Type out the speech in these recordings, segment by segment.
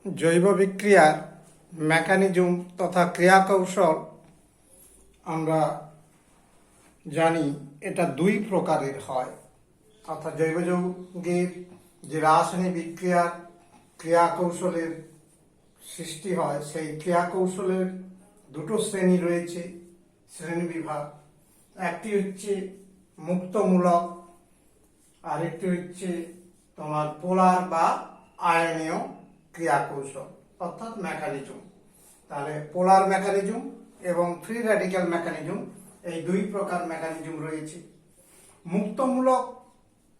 জৈব বিক্রিয়ার মেকানিজম তথা ক্রিয়া কৌশল আমরা জানি এটা দুই প্রকারের হয়। অর্থাৎ জৈব যৌগের যে রাসায়নিক বিক্রিয়ার ক্রিয়া কৌশলের সৃষ্টি হয়, সেই ক্রিয়া কৌশলের দুটো শ্রেণী রয়েছে, শ্রেণী বিভাগ। একটি হচ্ছে মুক্তমূলক, আরেকটি হচ্ছে তোমার পোলার বা আয়নীয় ক্রিয়া কৌশল অর্থাৎ মেকানিজম। তাহলে পোলার মেকানিজম এবং ফ্রি র্যাডিক্যাল মেকানিজম, এই দুই প্রকার মেকানিজম রয়েছে। মুক্তমূলক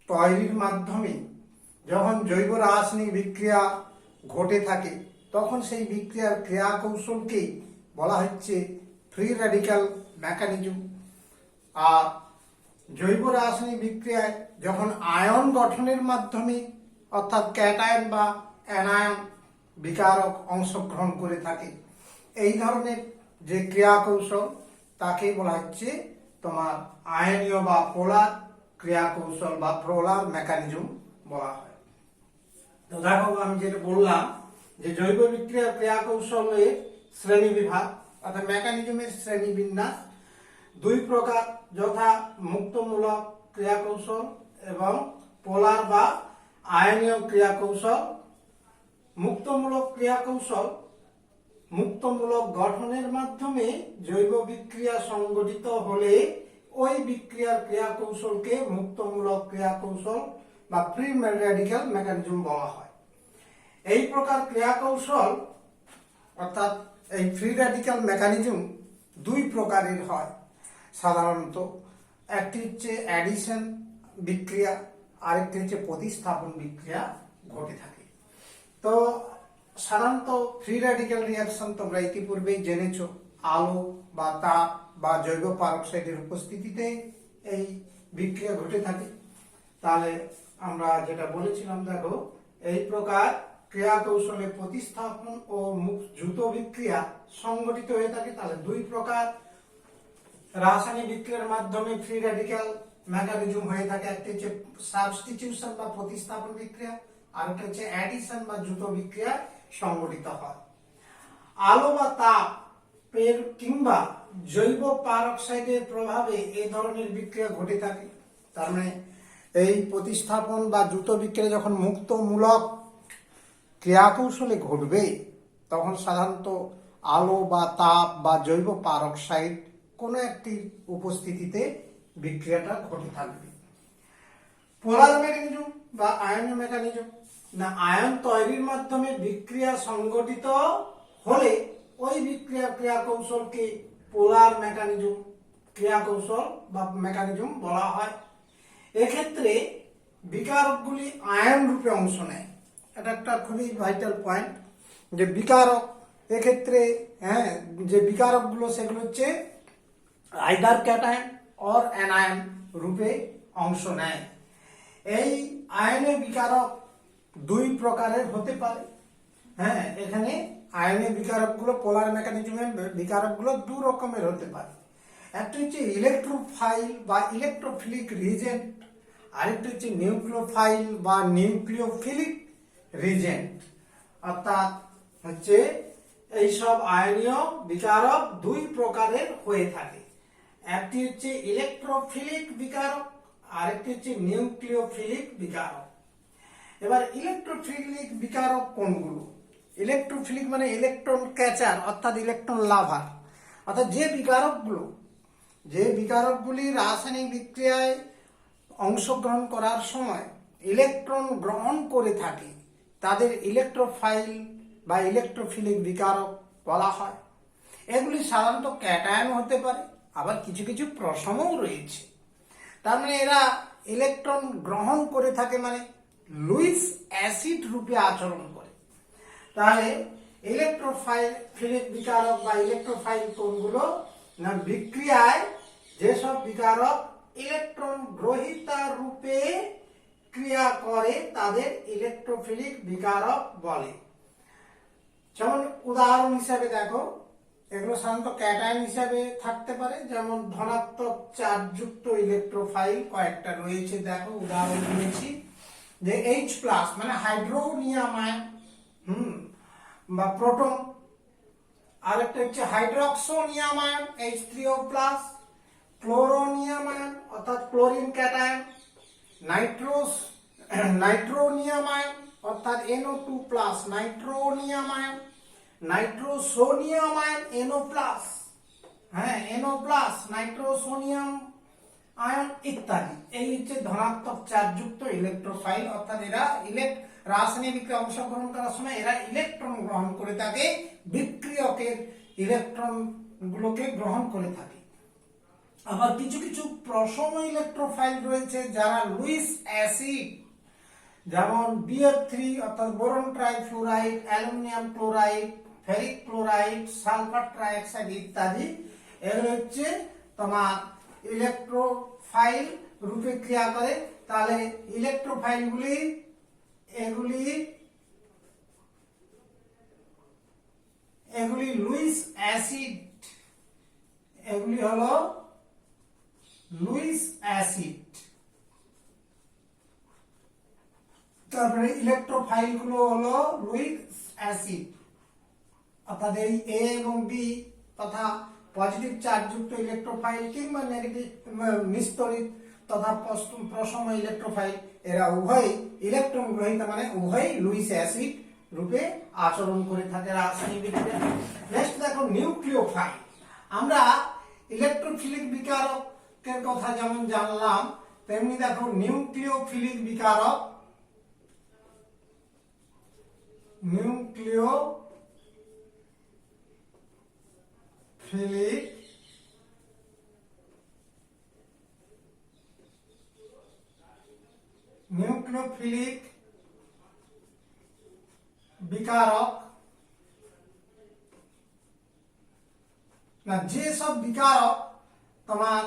তৈরির মাধ্যমে যখন জৈব রাসায়নিক বিক্রিয়া ঘটে থাকে তখন সেই বিক্রিয়ার ক্রিয়া কৌশলকে বলা হচ্ছে ফ্রি র্যাডিক্যাল মেকানিজম। আর জৈব রাসায়নিক বিক্রিয়ায় যখন আয়ন গঠনের মাধ্যমে অর্থাৎ ক্যাটায়ন বা অ্যানায়ন বিকারক অংশগ্রহণ করে থাকে, এই ধরনের যে ক্রিয়া কৌশল তাকে বলা হচ্ছে তোমার আয়নীয় বা পোলার ক্রিয়া কৌশল বা পোলার মেকানিজম বলা হয়। তো দেখো, আমি যেটা বললাম যে জৈব বিক্রিয়ার ক্রিয়া কৌশলের শ্রেণী বিভাগ অর্থাৎ মেকানিজমের শ্রেণী বিন্যাস দুই প্রকার, যথা মুক্তমূলক ক্রিয়া কৌশল এবং পোলার বা আয়নীয় ক্রিয়া কৌশল। মুক্তমূলক ক্রিয়া কৌশল মুক্তমূলক গঠনের মাধ্যমে জৈব বিক্রিয়া সংগঠিত হলে ওই বিক্রিয়ার ক্রিয়া কৌশলকে মুক্তমূলক ক্রিয়া কৌশল বা ফ্রি র্যাডিক্যাল মেকানিজম বলা হয়। এই প্রকার ক্রিয়া কৌশল অর্থাৎ এই ফ্রি র্যাডিক্যাল মেকানিজম দুই প্রকারের হয় সাধারণত। একটি হচ্ছে অ্যাডিশন বিক্রিয়া, আরেকটি হচ্ছে প্রতিস্থাপন বিক্রিয়া ঘটে থাকে। তো সাধারণত ফ্রি র্যাডিক্যাল রিয়াকশন তোমরা ইতিপূর্বেই জেনেছো, আলো বা তাপ বা জৈব পারক্সাইডের উপস্থিতিতে এই বিক্রিয়া ঘটে থাকে। তাহলে আমরা যেটা বলেছিলাম, দেখো, এই প্রকার ক্রিয়া কৌশলে প্রতিস্থাপন ও দ্রুত বিক্রিয়া সংগঠিত হয়ে থাকে। তাহলে দুই প্রকার রাসায়নিক বিক্রিয়ার মাধ্যমে ফ্রি র্যাডিক্যাল মেকানিজম হয়ে থাকে। একটি হচ্ছে সাবস্টিটিউশন বা প্রতিস্থাপন বিক্রিয়া, আর একটা হচ্ছে অ্যাডিশন বা দ্রুত বিক্রিয়া সংগঠিত হয়। আলো বা তাপের কিংবা জৈব পারক্সাইডের প্রভাবে এই ধরনের বিক্রিয়া ঘটে থাকে। তার মানে এই প্রতিস্থাপন বা দ্রুত বিক্রিয়া যখন মুক্তমূলক ক্রিয়া কৌশলে ঘটবে তখন সাধারণত আলো বা তাপ বা জৈব পারক্সাইড কোনো একটি উপস্থিতিতে বিক্রিয়াটা ঘটে থাকবে। পোলার মেকানিজম বা আয়নীয় মেকানিজম, না আয়ন তৈরির মাধ্যমে বিক্রিয়া সংগঠিত হলে ওই বিক্রিয়ার ক্রিয়া কৌশলকে পোলার মেকানিজম ক্রিয়া কৌশল বা মেকানিজম বলা হয়। এক্ষেত্রে বিকারকগুলি আয়ন রূপে অংশ নেয়। এটা একটা খুবই ভাইটাল পয়েন্ট যে বিকারক এক্ষেত্রে যে বিকারকগুলো সেগুলো হচ্ছে আইদার ক্যাটায়ন অর অ্যানায়ন রূপে অংশ নেয়। এই আয়নের বিকারক দুই প্রকারের হতে পারে। এখানে আয়নের বিকারকগুলো পোলার মেকানিজমের বিকারকগুলো দু রকমের হতে পারে। একটা হচ্ছে ইলেকট্রোফাইল বা ইলেকট্রোফিলিক রিজেন্ট, আরেকটা হচ্ছে নিউক্লিওফাইল বা নিউক্লিওফিলিক রিজেন্ট। অর্থাৎ হচ্ছে এইসব আয়নীয় বিকারক দুই প্রকারের হয়ে থাকে। একটি হচ্ছে ইলেকট্রোফিলিক বিকারক, আরেকটি হচ্ছে নিউক্লিওফিলিক বিকারক। এবার ইলেকট্রোফিলিক বিকারক কোনগুলো? ইলেকট্রোফিলিক মানে ইলেকট্রন ক্যাচার অর্থাৎ ইলেকট্রন লাভার। অর্থাৎ যে বিকারকগুলি রাসায়নিক বিক্রিয়ায় অংশগ্রহণ করার সময় ইলেকট্রন গ্রহণ করে থাকে তাদের ইলেকট্রোফাইল বা ইলেকট্রোফিলিক বিকারক বলা হয়। এগুলি সাধারণত ক্যাটায়ন হতে পারে, আবার কিছু কিছু প্রশমও রয়েছে। তার মানে এরা ইলেকট্রন গ্রহণ করে থাকে, মানে লুইস অ্যাসিড রূপে আচরণ করে। তাহলে ইলেকট্রোফিলিক বিকারক বা ইলেকট্রোফাইল কোনগুলো? না বিক্রিয়ায় যেসব বিকারক ইলেকট্রন গ্রহীতা রূপে ক্রিয়া করে তাদের ইলেকট্রোফিলিক বিকারক বলে। যেমন উদাহরণ হিসাবে দেখো, এগুলো সাধারণত ক্যাটায়ন হিসাবে থাকতে পারে, যেমন ধনাত্মক চার্জযুক্ত ইলেকট্রোফাইল কয়েকটা রয়েছে। দেখো উদাহরণ দিয়েছি যে H+ মানে হাইড্রোনিয়াম আয়ন, বা প্রোটন, আরেকটা হচ্ছে hydroxonium ion H3O+, chloronium ion অর্থাৎ ক্লোরিন ক্যাটায়ন, নাইট্রোনিয়াম আয়ন অর্থাৎ NO2+, nitronium ion, nitrosonium ion NO+, হ্যাঁ NO+, নাইট্রোসোনিয়াম আয়ন ইত্যাদি। এই হচ্ছে ধনাত্মক চার্জযুক্ত ইলেকট্রোফাইল, অর্থাৎ এরা রাসায়নিক বিক্রিয়া অংশগ্রহণ করার সময় এরা ইলেকট্রন গ্রহণ করে থাকে, বিক্রিয়কের ইলেকট্রন গুলোকে গ্রহণ করে থাকে। আবার কিছু কিছু প্রশম ইলেকট্রোফাইল রয়েছে যারা লুইস অ্যাসিড, যেমন BF3 অর্থাৎ boron trifluoride, aluminium chloride, ferric chloride, sulphur trioxide ইত্যাদি, এগুলো হচ্ছে তোমার ইলেকট্রোফাইল রূপে ক্রিয়া করে। তাহলে ইলেকট্রোফাইলগুলি এগুলি লুইস অ্যাসিড, এগুলি হলো লুইস অ্যাসিড। তারপরে ইলেকট্রোফাইল গুলো হলো লুইস অ্যাসিড, অর্থাৎ এই A এবং B তথা পজিটিভ চার্জযুক্ত ইলেকট্রোফাইল কিংবা নেগেটিভ নিস্তড়িত তথা প্রশম ইলেকট্রোফাইল, এরা উভয় ইলেকট্রন গ্রহীতা, মানে উভয় লুইস অ্যাসিড রূপে আচরণ করে থাকে রাসায়নিক বিক্রিয়া। নেক্সট দেখো নিউক্লিওফাইল। আমরা ইলেকট্রোফিলিক বিকারকের কথা যেমন জানলাম, তেমনি দেখো নিউক্লিওফিলিক বিকারক, নিউক্লিওফিলিক বিকারক না, যেসব বিকারক তোমার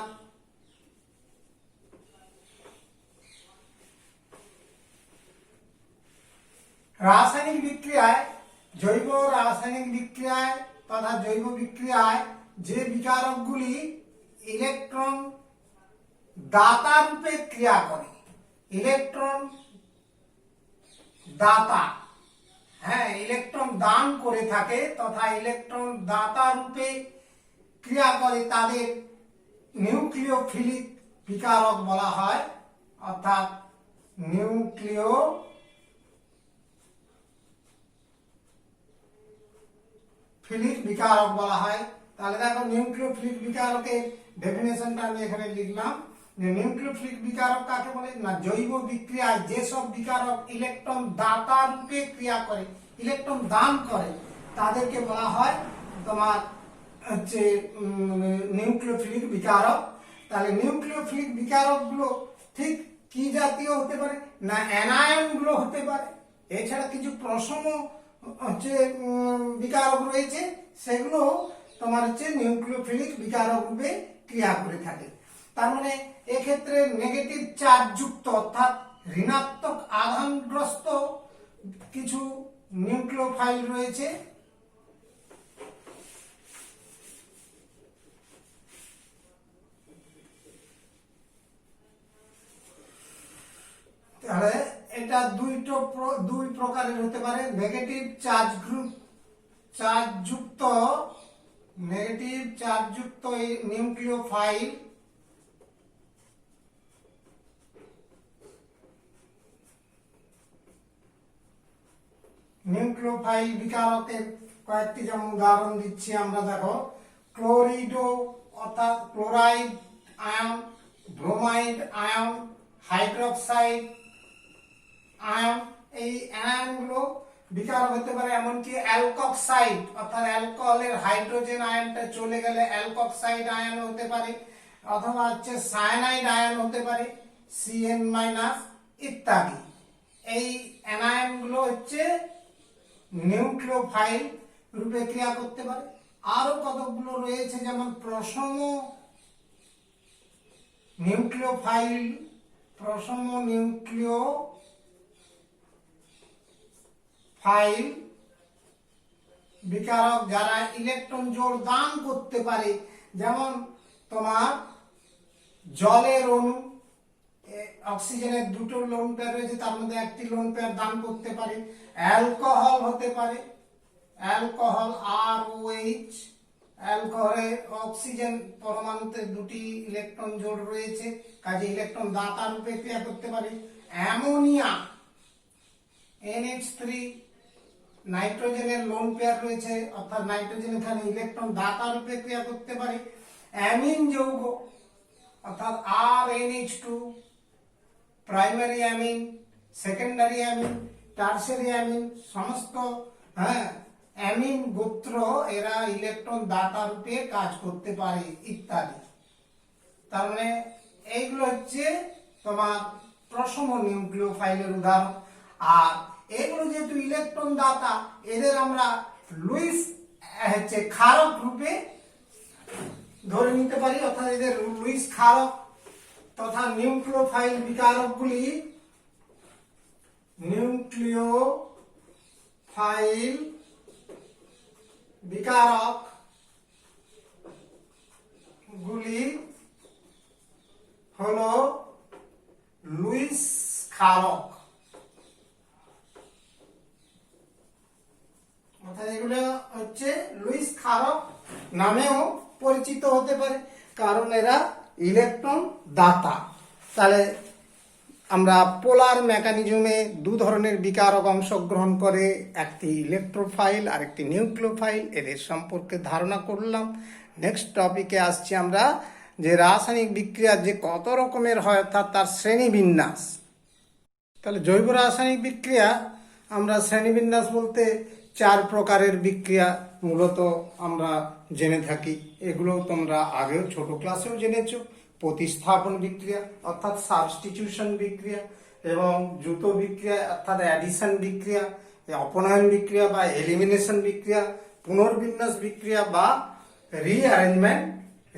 রাসায়নিক বিক্রিয়ায়, জৈব রাসায়নিক বিক্রিয়ায় তথা জৈব বিক্রিয়ায় যে বিকারকগুলি ইলেকট্রন দাতা রূপে ক্রিয়া করে, ইলেকট্রন দাতা, হ্যাঁ ইলেকট্রন দান করে থাকে তথা ইলেকট্রন দাতা রূপে ক্রিয়া করে, তাদের নিউক্লিওফিলিক বিকারক বলা হয়, অর্থাৎ নিউক্লিওফিলিক বিকারক বলা হয়। তাহলে দেখো নিউক্লিওফিলিক বিকারকের ডেফিনেশনটা আমি এখানে লিখলাম যে নিউক্লিওফিলিক বিকারক কাকে বলে না, জৈব বিক্রিয়ায় যেসব বিকারক ইলেকট্রন দাতা রূপে ক্রিয়া করে, ইলেকট্রন দান করে, তাদেরকে বলা হয় তোমার হচ্ছে নিউক্লিওফিলিক বিকারক। তাহলে নিউক্লিওফিলিক বিকারক গুলো ঠিক কি জাতীয় হতে পারে না, অ্যানায়ন গুলো হতে পারে। এছাড়া কিছু প্রশম হচ্ছে বিকারক রয়েছে, সেগুলো তোমার হচ্ছে নিউক্লিওফিলিক বিকারক রূপে ক্রিয়া করে থাকে। তার মানে এক্ষেত্রে নেগেটিভ চার্জ যুক্ত অর্থাৎ ঋণাত্মক আধানগ্রস্ত কিছু নিউক্লিওফাইল রয়েছে। তাহলে এটা দুই প্রকারের হতে পারে, নেগেটিভ চার্জযুক্ত এই নিউক্লিওফাইল, বিকারকের কয়েকটি যেমন উদাহরণ দিচ্ছি আমরা। দেখো ক্লোরিডো অর্থাৎ chloride ion, bromide ion, hydroxide ion, এই আয়নগুলো বিকারক হতে পারে। এমনকি অ্যালকক্সাইড অর্থাৎ অ্যালকোহলের হাইড্রোজেন আয়নটা চলে গেলে অ্যালকক্সাইড আয়ন হতে পারে, অথবা হচ্ছে সায়ানাইড আয়ন হতে পারে, CN- ইত্যাদি। এই অ্যানায়নগুলো হচ্ছে নিউক্লিওফাইল রূপে ক্রিয়া করতে পারে। আরো কতগুলো রয়েছে, যেমন প্রশম নিউক্লিওফাইল, বিকারক যারা ইলেকট্রন জোড় দান করতে পারে, যেমন তোমার জলের অণু, অক্সিজেনের দুটো লোন পেয়ার রয়েছে, তার মধ্যে একটি লোন পেয়ার দান করতে পারে, অ্যালকোহল হতে পারে, অ্যালকোহল ROH, অ্যালকোহলে অক্সিজেন পরমাণুতে দুটি ইলেকট্রন জোড় রয়েছে, কাজে ইলেকট্রন দাতা রূপে ক্রিয়া করতে পারে। অ্যামোনিয়া NH3, নাইট্রোজেনের লোন পেয়ার রয়েছে, অর্থাৎ নাইট্রোজেন এখানে ইলেকট্রন দাতা রূপে ক্রিয়া করতে পারে। অ্যামিন যৌগ অর্থাৎ RNH2, primary amine, secondary amine, tertiary amine, সমস্ত অ্যামিন গোত্র এরা ইলেকট্রন দাতা রূপে কাজ করতে পারে ইত্যাদি। তার মানে এইগুলো হচ্ছে তোমার প্রশম নিউক্লিওফাইলের উদাহরণ। আর এগুলো যেহেতু ইলেকট্রন দাতা, এদের আমরা লুইস ক্ষারক রূপে ধরে নিতে পারি, অর্থাৎ এদের লুইস ক্ষারক তথা নিউক্লিওফাইল বিকারকগুলি নিউক্লিওফাইল বিকারক গুলি হলো লুইস ক্ষারক, অর্থাৎ এগুলো হচ্ছে লুইস ক্ষারক নামেও পরিচিত হতে পারে, কারণ এরা ইলেকট্রন দাতা। তাহলে আমরা পোলার মেকানিজমে দু ধরনের বিকারক অংশগ্রহণ করে, একটি ইলেকট্রোফাইল আর একটি নিউক্লিওফাইল, এদের সম্পর্কে ধারণা করলাম। নেক্সট টপিকে আসছি আমরা যে রাসায়নিক বিক্রিয়া যে কত রকমের হয়, অর্থাৎ তার শ্রেণীবিন্যাস। তাহলে জৈব রাসায়নিক বিক্রিয়া আমরা শ্রেণীবিন্যাস বলতে 4 প্রকারের বিক্রিয়া মূলত আমরা জেনে থাকি। এগুলো তোমরা আগেও ছোট ক্লাসেও জেনেছো। প্রতিস্থাপন বিক্রিয়া অর্থাৎ সাবস্টিটিউশন বিক্রিয়া, এবং যুত বিক্রিয়া অর্থাৎ অ্যাডিশন বিক্রিয়া, অপনয়ন বিক্রিয়া বা এলিমিনেশন বিক্রিয়া, পুনর্বিন্যাস বিক্রিয়া বা রিঅ্যারেঞ্জমেন্ট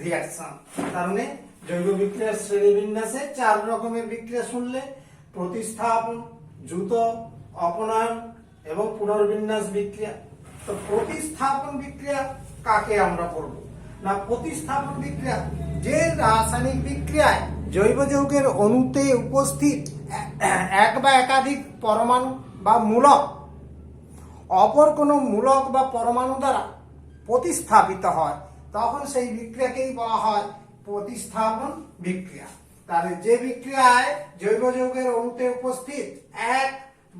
রিঅ্যাকশন। তার মানে জৈব বিক্রিয়ার শ্রেণীবিন্যাসে 4 রকমের বিক্রিয়া শুনলে, প্রতিস্থাপন, যুত, অপনয়ন এবং পুনর্বিন্যাস বিক্রিয়া। তো প্রতিস্থাপন বিক্রিয়া কাকে আমরা বলব না, প্রতিস্থাপন বিক্রিয়া যে রাসায়নিক বিক্রিয়ায় জৈব যৌগের অণুতে উপস্থিত এক বা একাধিক পরমাণু বা মূলক অপর কোনো মূলক বা পরমাণু দ্বারা প্রতিস্থাপিত হয়, তখন সেই বিক্রিয়াকেই বলা হয় প্রতিস্থাপন বিক্রিয়া। তাহলে যে বিক্রিয়ায় জৈব যৌগের অণুতে উপস্থিত এক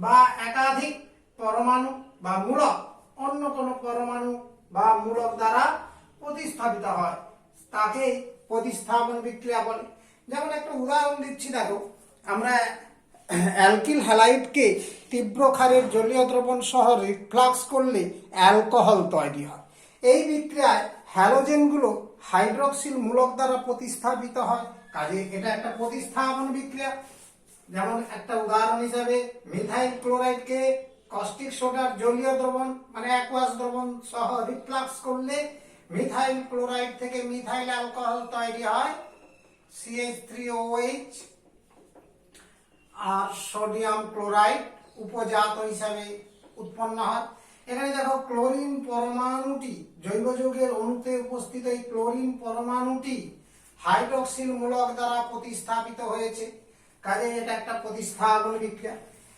বা একাধিক পরমাণু বা মূলক অন্য কোনো পরমাণু বা মূলক দ্বারা প্রতিস্থাপিত হয়, তাকেই প্রতিস্থাপন বিক্রিয়া বলে। যেমন একটা উদাহরণ দিচ্ছি, দেখো, আমরা অ্যালকিল হ্যালাইডকে তীব্র ক্ষারের জলীয় দ্রবণ সহ রিফ্লাক্স করলে অ্যালকোহল তৈরি হয়। এই বিক্রিয়ায় হ্যালোজেনগুলো হাইড্রক্সিল মূলক দ্বারা প্রতিস্থাপিত হয়, কাজে এটা একটা প্রতিস্থাপন বিক্রিয়া। যেমন একটা উদাহরণ হিসাবে মিথাইল ক্লোরাইডকে কস্টিক সোডার জলীয় দ্রবণ মানে অ্যাকুয়াস দ্রবণ সহ রিফ্লাক্স করলে মিথাইল ক্লোরাইড থেকে মিথাইল অ্যালকোহল তৈরি হয় CH3OH, আর সোডিয়াম ক্লোরাইড উপজাত হিসাবে উৎপন্ন হয়। এখানে দেখো ক্লোরিন পরমাণুটি জৈব যৌগের অণুতে উপস্থিত এই ক্লোরিন পরমাণুটি হাইড্রক্সিল মূলক দ্বারা প্রতিস্থাপিত হয়েছে, কাজে এটা একটা প্রতিস্থাপন বিক্রিয়া।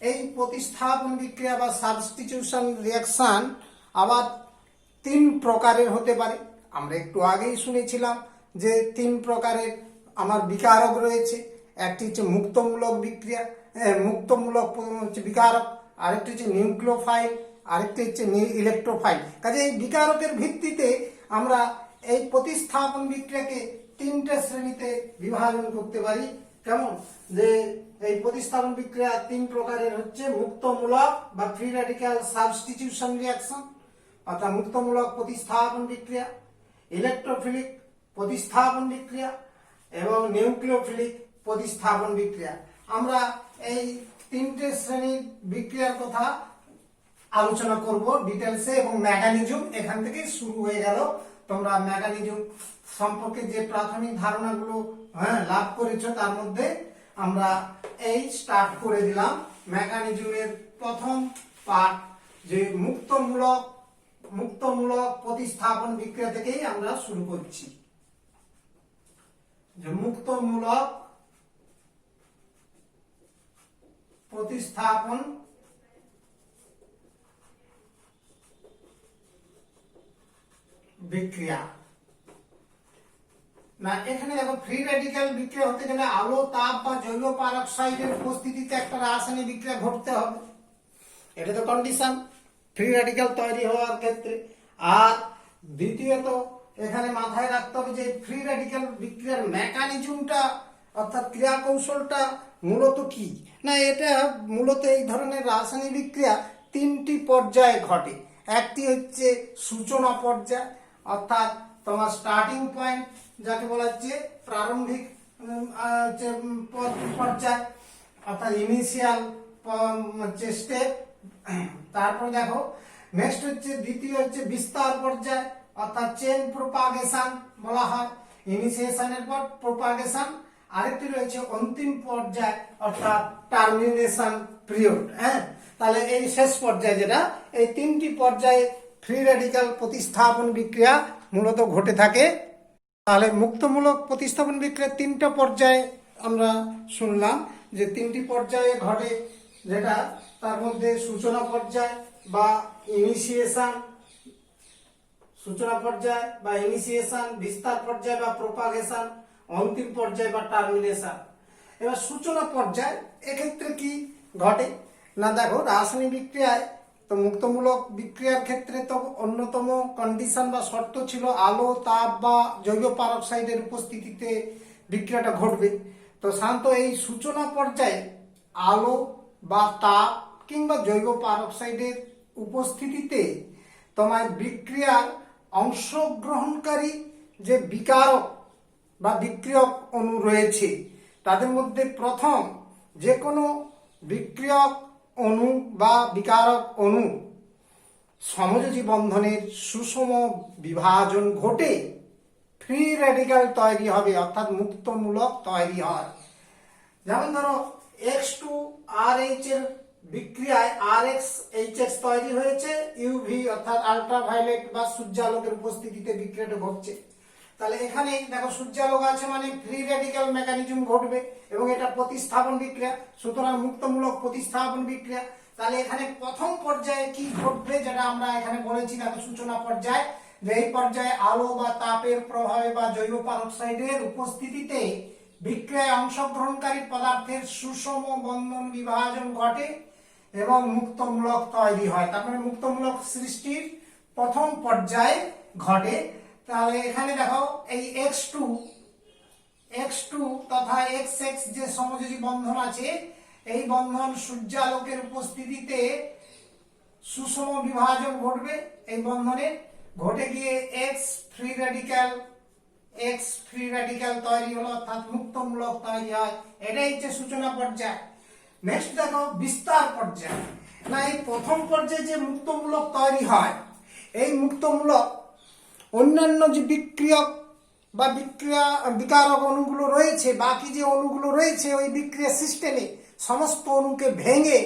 এই প্রতিস্থাপন বিক্রিয়া বা সাবস্টিটিউশন রিঅ্যাকশন আবার 3 প্রকারের হতে পারে। আমরা একটু আগেই শুনেছিলাম যে 3 প্রকারের আমার বিকারক রয়েছে। একটি হচ্ছে মুক্তমূলক বিক্রিয়া, মুক্তমূলক হচ্ছে বিকারক, আরেকটি হচ্ছে নিউক্লিওফাইল, আরেকটি হচ্ছে ইলেকট্রোফাইল। কাজে এই বিকারকের ভিত্তিতে আমরা এই প্রতিস্থাপন বিক্রিয়াকে 3টে শ্রেণীতে বিভাজন করতে পারি। কেমন, যে এই প্রতিস্থাপন বিক্রিয়া 3 প্রকারের হচ্ছে মুক্তমূলক বা ফ্রি রেডিক্যাল সাবস্টিটিউশন রিঅ্যাকশন অর্থাৎ মুক্তমূলক প্রতিস্থাপন বিক্রিয়া, ইলেকট্রোফিলিক প্রতিস্থাপন বিক্রিয়া এবং নিউক্লিওফিলিক প্রতিস্থাপন বিক্রিয়া। আমরা এই 3টে শ্রেণীর বিক্রিয়ার কথা আলোচনা করব ডিটেলসে, এবং মেকানিজম এখান থেকে শুরু হয়ে গেল। তোমরা মেকানিজম সম্পর্কে যে প্রাথমিক ধারণাগুলো লাভ করেছো, তার মধ্যে আমরা এই স্টার্ট করে দিলাম মেকানিজমের প্রথম পার্ট, যে মুক্তমূলক প্রতিস্থাপন বিক্রিয়া থেকেই আমরা শুরু করছি। যে মুক্তমূলক প্রতিস্থাপন বিক্রিয়া। না এখানে দেখো ফ্রি রেডিক্যাল বিক্রিয়া হতে গেলে আলো, তাপ বা জৈব পারক্সাইডের উপস্থিতিতে একটা রাসায়নিক বিক্রিয়া ঘটতে হবে, এটা তো কন্ডিশন ফ্রি রেডিক্যাল তৈরি হওয়ার ক্ষেত্রে। আর দ্বিতীয়ত এখানে মাথায় রাখতে হবে যে ফ্রি রেডিক্যাল বিক্রিয়ার মেকানিজমটা অর্থাৎ ক্রিয়া কৌশলটা মূলত কি না, এটা মূলত এই ধরনের রাসায়নিক বিক্রিয়া তিনটি পর্যায়ে ঘটে। একটি হচ্ছে সূচনা পর্যায়, অর্থাৎ তোমার স্টার্টিং পয়েন্ট, যাকে বলা হচ্ছে প্রারম্ভিক পর্যায়, অর্থাৎ ইনিশিয়াল হচ্ছে স্টেপ। তারপর দেখো নেক্সট হচ্ছে দ্বিতীয় হচ্ছে বিস্তার পর্যায়, অর্থাৎ চেন প্রোপাগেশন বলা হয় ইনিশিয়েশনের পর প্রোপাগেশন। আরেকটি রয়েছে অন্তিম পর্যায় অর্থাৎ টার্মিনেশন পিরিয়ড। হ্যাঁ, তাহলে এই শেষ পর্যায়ে যেটা, এই তিনটি পর্যায়ে ফ্রি রেডিক্যাল প্রতিস্থাপন বিক্রিয়া মূলত ঘটে থাকে। তাহলে মুক্তমূলক প্রতিস্থাপন বিক্রিয়ার তিনটা পর্যায়ে আমরা শুনলাম যে তিনটি পর্যায়ে ঘটে, যেটা তার মধ্যে সূচনা পর্যায় বা ইনিশিয়েশন, সূচনা পর্যায় বা ইনিশিয়েশন, বিস্তার পর্যায় বা প্রোপাগেশন, অন্তিম পর্যায় বা টার্মিনেশন। এবার সূচনা পর্যায় এক্ষেত্রে কি ঘটে না, দেখো রাসায়নিক বিক্রিয়ায় তো মুক্তমূলক বিক্রিয়ার ক্ষেত্রে তো অন্যতম কন্ডিশন বা শর্ত ছিল আলো, তাপ বা জৈব পারক্সাইডের উপস্থিতিতে বিক্রিয়াটা ঘটবে। তো সাধারণত এই সূচনা পর্যায়ে আলো বা তাপ কিংবা জৈব পারক্সাইডের উপস্থিতিতে তোমার বিক্রিয়ার অংশগ্রহণকারী যে বিকারক বা বিক্রিয়ক অণু রয়েছে তাদের মধ্যে প্রথম যে কোনো বিক্রিয়ক অণু বা বিকারক অণু সমযোজী বন্ধনের সুষম বিভাজন ঘটে ফ্রি রেডিক্যাল তৈরি হবে, অর্থাৎ মুক্তমূলক তৈরি হয়। যেমন ধরো X2RH এর বিক্রিয়ায় RxHX তৈরি হয়েছে, ইউভি অর্থাৎ আল্ট্রাভায়োলেট বা সূর্যালোকের উপস্থিতিতে বিক্রিয়াটা ঘটছে। তাহলে এখানে দেখো সূর্যালোক আছে মানে ফ্রি রেডিক্যাল মেকানিজম ঘটবে এবং এটা প্রতিস্থাপন বিক্রিয়া, সুতরাং মুক্তমূলক প্রতিস্থাপন বিক্রিয়া। তাহলে এখানে প্রথম পর্যায়ে কি ঘটবে যেটা আমরা এখানে বলেছি, দেখো সূচনা পর্যায়ে, যে এই পর্যায়ে আলো বা তাপের প্রভাবে বা জৈব পারক্সাইডের উপস্থিতিতে বিক্রিয়ায় অংশগ্রহণকারী পদার্থের সুষম বন্ধন বিভাজন ঘটে এবং মুক্তমূলক তৈরি হয়। তার মানে মুক্তমূলক সৃষ্টির প্রথম পর্যায়ে ঘটে। তাহলে এখানে দেখো এই X2 তথা XX যে সমযোজী বন্ধন আছে, এই বন্ধন সূর্যালোকের উপস্থিতিতে সুষম বিভাজন ঘটবে, এই বন্ধনের ঘটে গিয়ে X ফ্রি রেডিক্যাল তৈরি হলো, অর্থাৎ মুক্তমূলক তৈরি হয়। এটাই হচ্ছে সূচনা পর্যায়। নেক্সট দেখো বিস্তার পর্যায়। না এই প্রথম পর্যায়ে যে মুক্তমূলক তৈরি হয়, এই মুক্তমূলক অন্যান্য যে বিক্রিয়ক বা বিকারক অণুগুলো রয়েছে, বাকি যে অণুগুলো রয়েছে ওই বিক্রিয়া সিস্টেমে সমস্ত অণুকে ভেঙে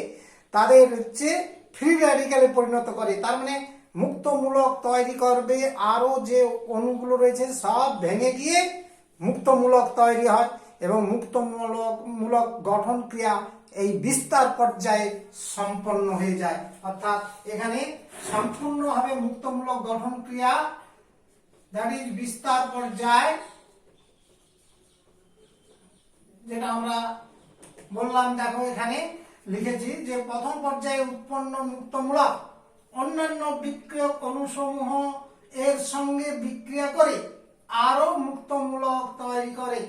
তাদের হচ্ছে ফ্রি রেডিক্যালে পরিণত করে। তার মানে মুক্তমূলক তৈরি করবে, আরো যে অণুগুলো রয়েছে সব ভেঙে গিয়ে মুক্তমূলক তৈরি হয় এবং মুক্তমূলক গঠন ক্রিয়া এই বিস্তার পর্যায়ে সম্পন্ন হয়ে যায়। অর্থাৎ এখানে সম্পূর্ণভাবে মুক্তমূলক গঠন ক্রিয়া, দ্যাট ইজ বিস্তার পর্যায়, যেটা আমরা বললাম। দেখো এখানে লিখেছি যে প্রথম পর্যায়ে উৎপন্ন মুক্তমূলক অন্যান্য বিক্রিয়ক অণুসমূহ এর সঙ্গে বিক্রিয়া করে আরো মুক্তমূলক তৈরি করে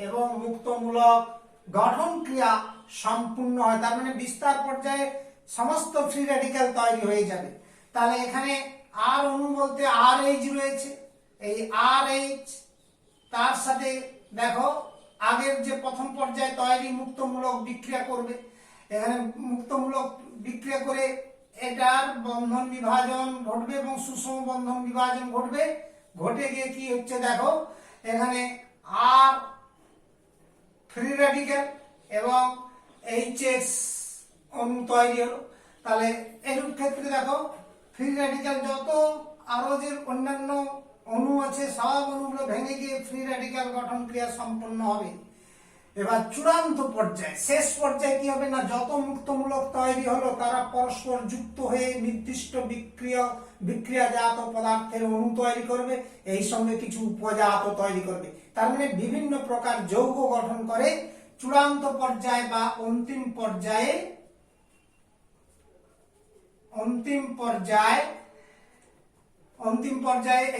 এবং মুক্তমূলক গঠন ক্রিয়া সম্পূর্ণ হয়। তার মানে বিস্তার পর্যায়ে সমস্ত ফ্রি রেডিক্যাল তৈরি হয়ে যাবে। তাহলে এখানে আর অণু বলতে RH রয়েছে, এই RH তার সাথে দেখো আগের যে প্রথম পর্যায়ে তৈরি মুক্তমূলক বিক্রিয়া করবে, এখানে মুক্তমূলক বিক্রিয়া করে এটার বন্ধন বিভাজন ঘটবে এবং সুষম বন্ধন বিভাজন ঘটবে। ঘটে গিয়ে কি হচ্ছে দেখো এখানে আর ফ্রি রেডিক্যাল এবং এইচএস অণু তৈরি হলো। তাহলে এরূপ ক্ষেত্রে দেখো ফ্রি রেডিক্যাল যত আরো যে অন্যান্য অণু আছে সব অণুগুলো ভেঙে গিয়ে ফ্রি রেডিক্যাল গঠন ক্রিয়া সম্পন্ন হবে। এবার চূড়ান্ত পর্যায়ে, শেষ পর্যায়ে কি হবে না, যত মুক্তমূলক তৈরি হলো তারা পরস্পর যুক্ত হয়ে নির্দিষ্ট বিক্রিয়াজাত পদার্থের অণু তৈরি করবে, এই সঙ্গে কিছু উপজাত তৈরি করবে। তার মানে বিভিন্ন প্রকার যৌগ গঠন করে চূড়ান্ত পর্যায়ে বা অন্তিম পর্যায়ে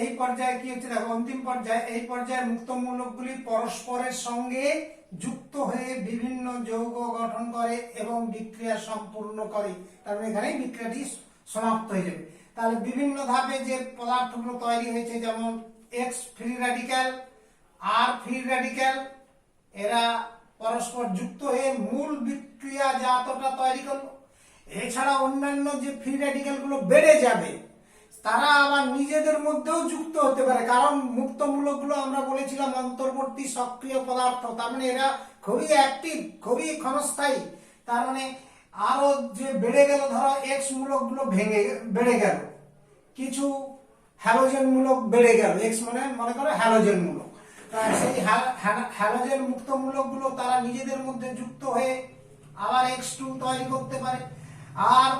এই পর্যায়ে কি হচ্ছে দেখো, অন্তিম পর্যায়ে এই পর্যায়ে মুক্তমূলকগুলি পরস্পরের সঙ্গে যুক্ত হয়ে বিভিন্ন যৌগ গঠন করে এবং বিক্রিয়া সম্পূর্ণ করে। তার মানে এখানে বিক্রিয়াটি সমাপ্ত হয়ে যাবে। তাহলে বিভিন্ন ধাপে যে পদার্থগুলো তৈরি হয়েছে, যেমন এক্স ফ্রি র্যাডিক্যাল, আর ফ্রি র্যাডিক্যাল, এরা পরস্পর যুক্ত হয়ে মূল বিক্রিয়াজাতটা তৈরি করলো। এছাড়া অন্যান্য যে ফ্রি র্যাডিক্যাল গুলো বেড়ে যাবে, তারা আবার নিজেদের মধ্যেও যুক্ত হতে পারে, কারণ মুক্তমূলক গুলো আমরা বলেছিলাম অন্তর্বর্তী সক্রিয় পদার্থ। তার মানে এরা খুবই অ্যাক্টিভ, খুবই ক্ষণস্থায়ী। তার মানে আরো যে বেড়ে গেল, ধরো এক্স মূলক গুলো বেড়ে গেল, কিছু হ্যালোজেন মূলক বেড়ে গেল, এক্স মানে মনে করো হ্যালোজেন মূলক, সেই হ্যালোজেন মুক্তমূলক গুলো তারা নিজেদের মধ্যে যুক্ত হয়ে আবার X2 তৈরি করতে পারে। আর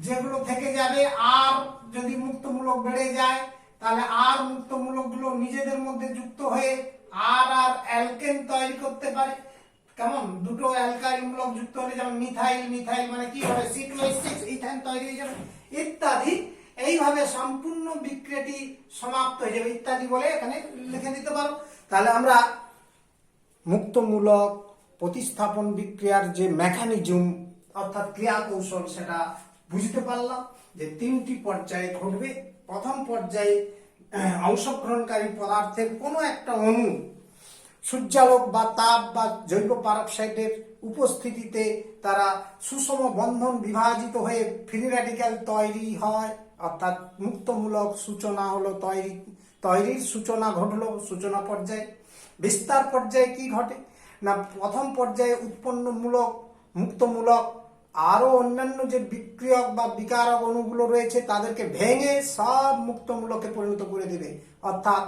যেগুলো থেকে যাবে, আর যদি মুক্তমূলক বেড়ে যায়, তাহলে আর মুক্তমূলক গুলো নিজেদের মধ্যে যুক্ত হয়ে আর অ্যালকেন তৈরি করতে পারে। কেমন, দুটো অ্যালকাইল মূলক যুক্ত হলে যেমন মিথাইল মানে কি হবে, C2H6 ইথাইন তৈরি হয়ে যাবে ইত্যাদি। এইভাবে সম্পূর্ণ বিক্রিয়াটি সমাপ্ত হয়ে যাবে ইত্যাদি বলে এখানে লিখে দিতে পারো। তাহলে আমরা মুক্তমূলক প্রতিস্থাপন বিক্রিয়ার যে মেকানিজম অর্থাৎ ক্রিয়া কৌশল সেটা বুঝতে পারলাম, যে তিনটি পর্যায়ে ঘটবে। প্রথম পর্যায়ে অংশগ্রহণকারী পদার্থের কোনো একটা অণু সূর্যালোক বা তাপ বা জৈব পারক্সাইডের উপস্থিতিতে তারা সুষম বন্ধন বিভাজিত হয়ে ফ্রি র্যাডিক্যাল তৈরি হয়, অর্থাৎ মুক্তমূলক সূচনা হলো, তৈরির সূচনা ঘটলো সূচনা পর্যায়ে। বিস্তার পর্যায়ে কি ঘটে না, প্রথম পর্যায়ে মুক্তমূলক আরো অন্যান্য যে বিক্রিয়ক বা বিকারক অণুগুলো রয়েছে তাদেরকে ভেঙে সব মুক্তমূলকে পরিণত করে দেবে, অর্থাৎ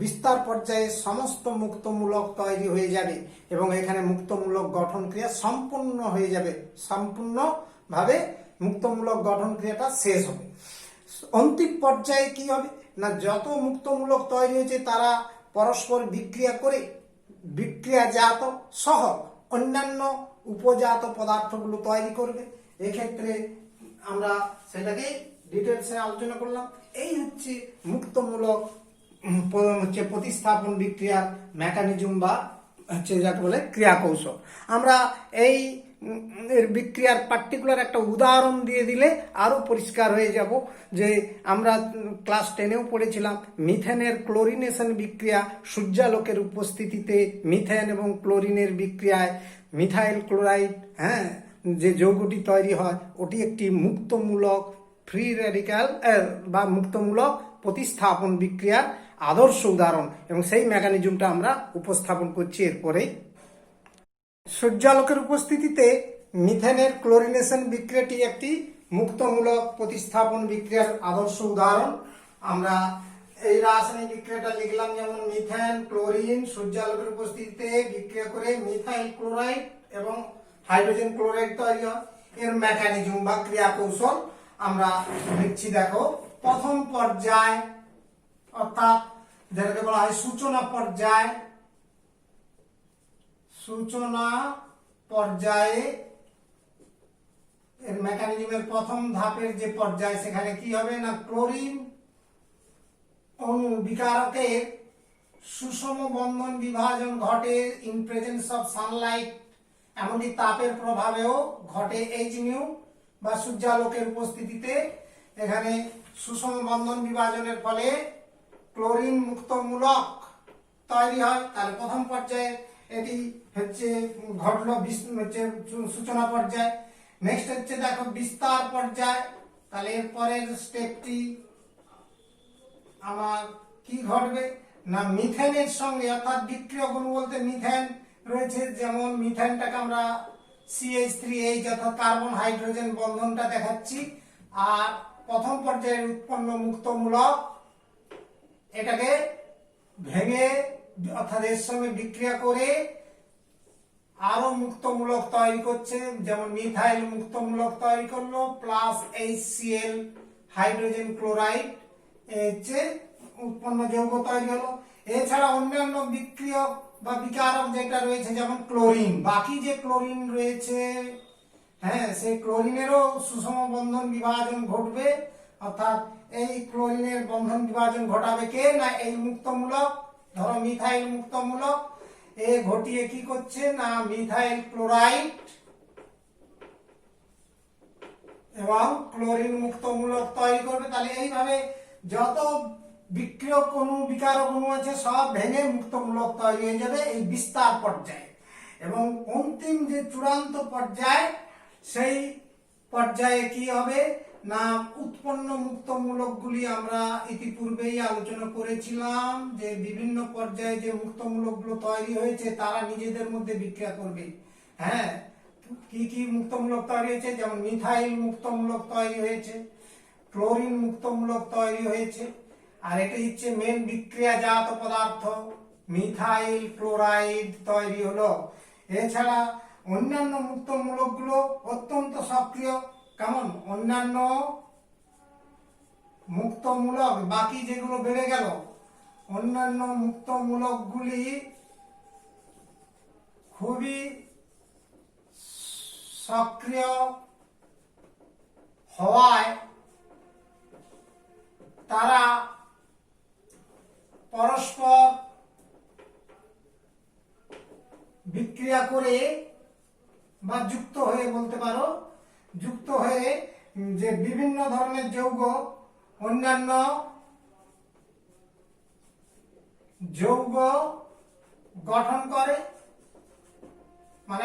বিস্তার পর্যায়ে সমস্ত মুক্তমূলক তৈরি হয়ে যাবে এবং এখানে মুক্তমূলক গঠন ক্রিয়া সম্পূর্ণ হয়ে যাবে, সম্পূর্ণভাবে মুক্তমূলক গঠন ক্রিয়াটা শেষ হবে। অন্তিম পর্যায়ে কি হবে না, যত মুক্তমূলক তৈরি হয়েছে তারা পরস্পর বিক্রিয়া করে বিক্রিয়াজাত সহ অন্যান্য উপজাত পদার্থগুলো তৈরি করবে। এক্ষেত্রে আমরা সেটাকে ডিটেলসে আলোচনা করলাম। এই হচ্ছে মুক্তমূলক প্রতিস্থাপন বিক্রিয়ার মেকানিজম বা যাকে বলে ক্রিয়া কৌশল। আমরা এই এর বিক্রিয়ার পার্টিকুলার একটা উদাহরণ দিয়ে দিলে আরো পরিষ্কার হয়ে যাব, যে আমরা ক্লাস 10-এও পড়েছিলাম মিথেনের ক্লোরিনেশন বিক্রিয়া। সূর্যালোকের উপস্থিতিতে মিথেন এবং ক্লোরিনের বিক্রিয়ায় মিথাইল ক্লোরাইড যে যৌগটি তৈরি হয় ওটি একটি মুক্তমূলক ফ্রি র্যাডিক্যাল বা মুক্তমূলক প্রতিস্থাপন বিক্রিয়ার আদর্শ উদাহরণ, এবং সেই মেকানিজমটা আমরা উপস্থাপন করছি এরপরে। সূর্যালোকের উপস্থিতিতে মিথেনের ক্লোরিনেশন বিক্রিয়াটি একটি মুক্তমূলক প্রতিস্থাপন বিক্রিয়ার আদর্শ উদাহরণ। আমরা এই রাসায়নিক বিক্রিয়াটা লিখলাম, যেমন মিথেন ক্লোরিন সূর্যালোকের উপস্থিতিতে বিক্রিয়া করে মিথাইল ক্লোরাইড এবং হাইড্রোজেন ক্লোরাইড তৈরি হয়। এর মেকানিজম বা ক্রিয়া কৌশল আমরা লিখছি। দেখো, প্রথম পর্যায় অর্থাৎ যেটাকে বলা হয় সূচনা পর্যায়ে এর মেকানিজমের প্রথম ধাপের যে পর্যায়, সেখানে কি হবে না, ক্লোরিন অণু বিকারকের সুষম বন্ধন বিভাজন ঘটে ইন প্রেজেন্স অফ সানলাইট, এমনকি তাপের প্রভাবেও ঘটে H⁻, বা সূর্যালোকের উপস্থিতিতে এখানে সুষম বন্ধন বিভাজনের ফলে ক্লোরিন মুক্তমূলক তৈরি হয়। তাহলে প্রথম পর্যায়ে এটি হচ্ছে ঘটলো, হচ্ছে সূচনা পর্যায়। নেক্সট হচ্ছে দেখো বিস্তার পর্যায়। তাহলে এর পরের স্টেপটি আমার কি ঘটবে না, মিথেনের সঙ্গে অর্থাৎ বিক্রিয়ক অণু বলতে মিথেন রয়েছে, যেমন মিথেনটাকে আমরা CH3H অর্থাৎ কার্বন হাইড্রোজেন বন্ধনটা দেখাচ্ছি। আর প্রথম পর্যায়ের উৎপন্ন মুক্তমূলক এটাকে ভেঙে অর্থাৎ এর সঙ্গে বিক্রিয়া করে আরো মুক্তমূলক তৈরি করছে, যেমন মিথাইল মুক্তমূলক তৈরি করলো প্লাস HCl হাইড্রোজেন ক্লোরাইড হচ্ছে উৎপন্ন যৌগ তৈরি হলো। এছাড়া অন্যান্য বিক্রিয়ক বা বিকারক যেটা রয়েছে যেমন ক্লোরিন, বাকি যে ক্লোরিন রয়েছে, হ্যাঁ, সেই ক্লোরিনেরও সুষম বন্ধন বিভাজন ঘটবে, অর্থাৎ এই ক্লোরিনের বন্ধন বিভাজন ঘটাবে কে না এই মুক্তমূলক, ধরো মিথাইল মুক্তমূলক, এ ঘটিয়ে কি করছে না মিথাইল ক্লোরাইড এবং ক্লোরিন মুক্তমূলক তৈরি করবে। তাহলে এইভাবে যত বিক্রিয়ক অণু বিকারক অণু আছে সব ভেঙে মুক্তমূলক তৈরি হয়ে যাবে এই বিস্তার পর্যায়ে, এবং অন্তিম যে চূড়ান্ত পর্যায় সেই পর্যায়ে কি হবে না উৎপন্ন মুক্তমূলকগুলি আমরা ইতিপূর্বেই আলোচনা করেছিলাম যে বিভিন্ন পর্যায়ে যে মুক্তমূলকগুলো তৈরি হয়েছে তারা নিজেদের মধ্যে বিক্রিয়া করবে। হ্যাঁ, কি কি মুক্তমূলক তৈরি হয়েছে, যেমন মিথাইল মুক্তমূলক তৈরি হয়েছে, ক্লোরিন মুক্তমূলক তৈরি হয়েছে, আর এটা হচ্ছে মেন বিক্রিয়াজাত পদার্থ মিথাইল ক্লোরাইড তৈরি হলো। এছাড়া অন্যান্য মুক্তমূলকগুলো অত্যন্ত সক্রিয়, কেমন অন্যান্য মুক্তমূলক বাকি যেগুলো বেড়ে গেল, অন্যান্য মুক্তমূলকগুলি খুবই সক্রিয় হওয়ায় তারা পরস্পর বিক্রিয়া করে বা যুক্ত হয়ে বলতে পারো, যুক্ত হয়ে যে বিভিন্ন ধরনের যৌগ অন্যান্য যৌগ গঠন করে, মানে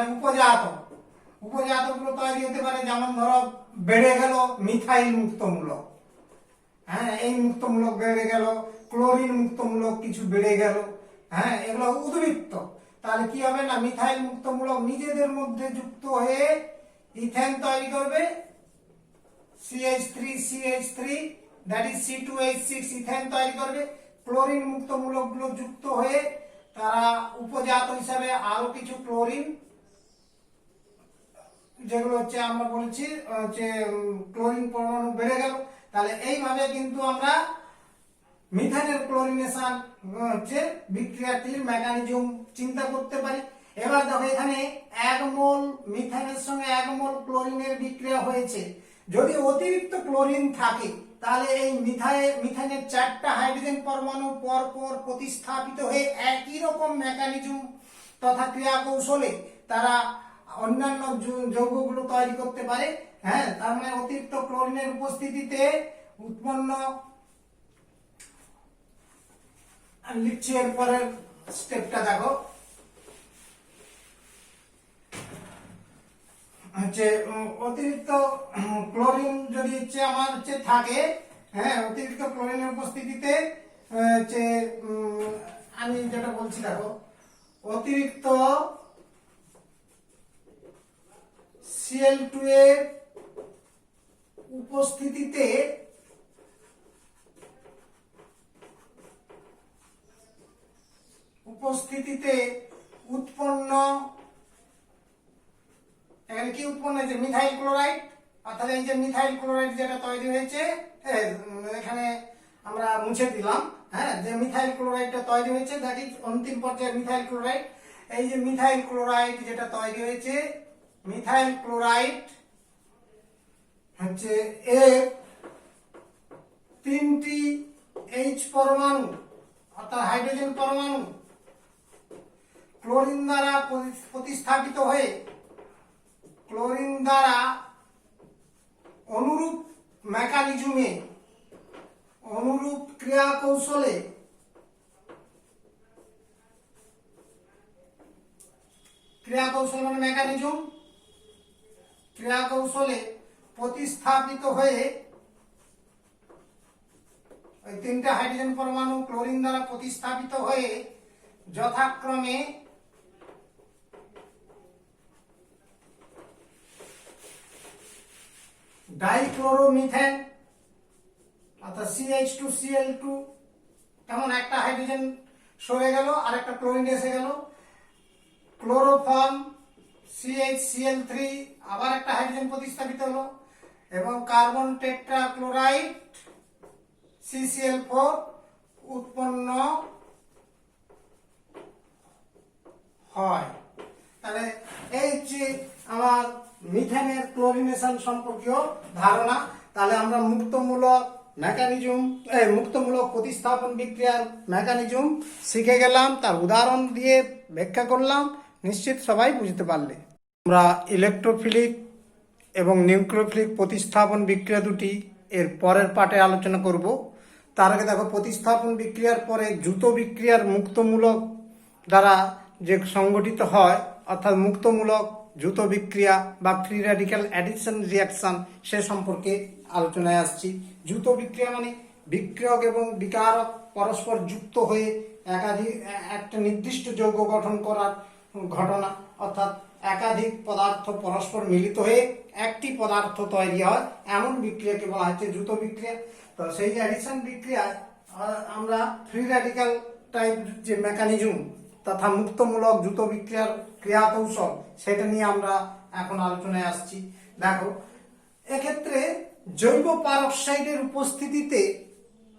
উপজাতগুলো তৈরি হতে পারে। যেমন ধরো বেড়ে গেল মিথাইল মুক্তমূলক, হ্যাঁ, এই মুক্তমূলক বেড়ে গেল, ক্লোরিন মুক্তমূলক কিছু বেড়ে গেল, হ্যাঁ, এগুলো উদ্বৃত্ত। তাহলে কি হবে না মিথাইল মুক্তমূলক নিজেদের মধ্যে যুক্ত হয়ে ইথেন তৈরি করবে, CH3 that is C2H6 ethane তৈরি করবে। ক্লোরিন মুক্তমূলক গুলো যুক্ত হয়ে তারা উপজাত হিসাবে আরো কিছু ক্লোরিন, যেগুলো হচ্ছে আমরা বলছি যে ক্লোরিন পরমাণু বেড়ে গেল। তাহলে এইভাবে কিন্তু আমরা মিথেনের ক্লোরিনেশন হচ্ছে বিক্রিয়াটির মেকানিজম চিন্তা করতে পারি। এবার দেখো এখানে 1 মোল মিথেনের সঙ্গে 1 মোল ক্লোরিনের বিক্রিয়া হয়েছে, যদি অতিরিক্ত ক্লোরিন থাকে তাহলে এই মিথেনের 4টা হাইড্রোজেন পরমাণু পরপর প্রতিস্থাপিত হয়ে একই রকম মেকানিজম তথা ক্রিয়া কৌশলে তারা অন্যান্য যৌগগুলো তৈরি করতে পারে। হ্যাঁ, তার মানে অতিরিক্ত ক্লোরিনের উপস্থিতিতে উৎপন্ন, লিখছি এরপরের স্টেপটা দেখো, হচ্ছে অতিরিক্ত ক্লোরিন যদি হচ্ছে আমার হচ্ছে থাকে, হ্যাঁ, অতিরিক্ত ক্লোরিনের উপস্থিতিতে হচ্ছে আমি যেটা বলছি দেখো, অতিরিক্ত Cl2 এর উপস্থিতিতে উৎপন্ন, এখানে কি উৎপন্ন হয়েছে মিথাইল ক্লোরাইড, অর্থাৎ এই যে মিথাইল ক্লোরাইড যেটা তৈরি হয়েছে, এখানে আমরা মুছে দিলাম, হ্যাঁ, যে মিথাইল ক্লোরাইডটা তৈরি হয়েছে দ্যাট ইজ অন্তিম পর্যায়ে মিথাইল ক্লোরাইড। এই যে মিথাইল ক্লোরাইড যেটা তৈরি হয়েছে, মিথাইল ক্লোরাইড হচ্ছে এর 3টি H পরমাণু অর্থাৎ হাইড্রোজেন পরমাণু ক্লোরিন দ্বারা প্রতিস্থাপিত হয়ে ক্লোরিন দ্বারা অনুরূপ মেকানিজমে, অনুরূপ ক্রিয়া কৌশলে মানে মেকানিজম, ক্রিয়া কৌশলে প্রতিস্থাপিত হয়ে ওই 3টা হাইড্রোজেন পরমাণু ক্লোরিন দ্বারা প্রতিস্থাপিত হয়ে যথাক্রমে ডাইক্লোরোমিথেন অর্থাৎ CH2Cl2, তেমন একটা হাইড্রোজেন সরে গেল আর একটা ক্লোরিন এসে গেল, ক্লোরোফর্ম CHCl3 আবার একটা হাইড্রোজেন প্রতিস্থাপিত হলো, এবং কার্বন টেট্রাক্লোরাইড CCl4 উৎপন্ন হয়। তাহলে এই যে আমার মিথেনের ক্লোরিনেশন সম্পর্কীয় ধারণা, তাহলে আমরা মুক্তমূলক মুক্তমূলক প্রতিস্থাপন বিক্রিয়ার মেকানিজম শিখে গেলাম, তার উদাহরণ দিয়ে ব্যাখ্যা করলাম। নিশ্চিত সবাই বুঝতে পারলে। আমরা ইলেকট্রোফিলিক এবং নিউক্লিওফিলিক প্রতিস্থাপন বিক্রিয়া দুটি এর পরের পার্টে আলোচনা করব। তার আগে দেখো, প্রতিস্থাপন বিক্রিয়ার পরে দ্রুত বিক্রিয়ার মুক্তমূলক দ্বারা যে সংগঠিত হয়, অর্থাৎ মুক্তমূলক দ্রুত বিক্রিয়া বা ফ্রি র্যাডিক্যাল অ্যাডিশন রিয়াকশন, সে সম্পর্কে আলোচনায় আসছি। দ্রুত বিক্রিয়া মানে বিক্রিয়ক এবং বিকারক পরস্পর যুক্ত হয়ে একটা নির্দিষ্ট যৌগ গঠন করার ঘটনা, অর্থাৎ একাধিক পদার্থ পরস্পর মিলিত হয়ে একটি পদার্থ তৈরি হয়, এমন বিক্রিয়াকে বলা হচ্ছে দ্রুত বিক্রিয়া। তো সেই অ্যাডিশন বিক্রিয়ায় আমরা ফ্রি র্যাডিক্যাল টাইপ যে মেকানিজম তথা মুক্তমূলক দ্রুত বিক্রিয়ার ক্রিয়া কৌশল, সেটা নিয়ে আমরা এখন আলোচনায় আসছি। দেখো, এক্ষেত্রে জৈব পারক্সাইডের উপস্থিতিতে